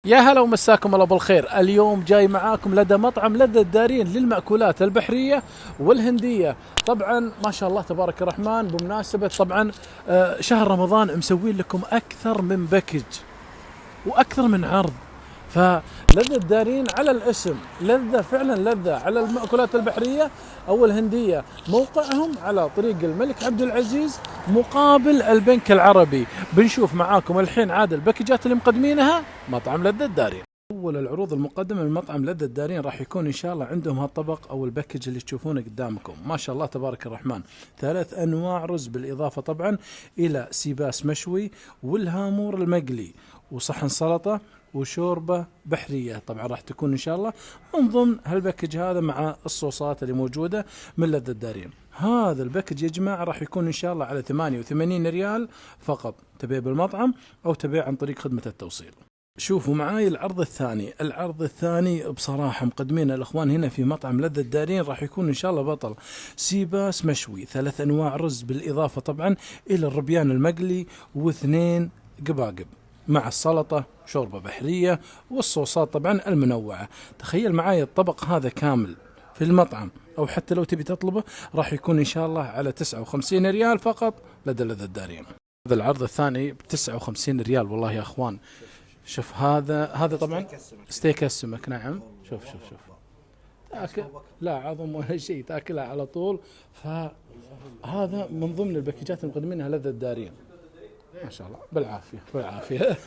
يا هلا ومساكم الله بالخير. اليوم جاي معاكم لدى مطعم لدى الدارين للمأكولات البحرية والهندية. طبعا ما شاء الله تبارك الرحمن بمناسبة طبعا شهر رمضان مسوين لكم أكثر من باكج وأكثر من عرض. فلذة الدارين على الاسم لذة، فعلا لذة على المأكولات البحرية أو الهندية. موقعهم على طريق الملك عبد العزيز مقابل البنك العربي. بنشوف معاكم الحين عاد الباكجات اللي مقدمينها مطعم لذة الدارين. أول العروض المقدمة من مطعم لذة الدارين راح يكون إن شاء الله عندهم هالطبق أو الباكج اللي تشوفونه قدامكم. ما شاء الله تبارك الرحمن، 3 أنواع رز بالإضافة طبعا إلى سيباس مشوي والهامور المقلي وصحن سلطة وشوربة بحرية. طبعا راح تكون إن شاء الله من ضمن هالباكج هذا مع الصوصات اللي موجودة من لذة الدارين. هذا الباكج يا جماعة راح يكون إن شاء الله على 88 ريال فقط، تبيع بالمطعم أو تبيع عن طريق خدمة التوصيل. شوفوا معاي العرض الثاني بصراحة مقدمين الأخوان هنا في مطعم لذة الدارين راح يكون إن شاء الله بطل. سيباس مشوي، 3 أنواع رز بالإضافة طبعا إلى الربيان المقلي واثنين قباقب مع السلطة، شوربة بحرية والصوصات طبعا المنوعة. تخيل معاي الطبق هذا كامل في المطعم أو حتى لو تبي تطلبه راح يكون إن شاء الله على 59 ريال فقط لدى لذة الدارين. هذا العرض الثاني ب59 ريال والله يا أخوان. شوف هذا طبعا ستيك السمك. نعم شوف تاكل لا عظم ولا شيء، تاكلها على طول. فهذا من ضمن الباكجات المقدمينها لذة الدارين. ما شاء الله بالعافية.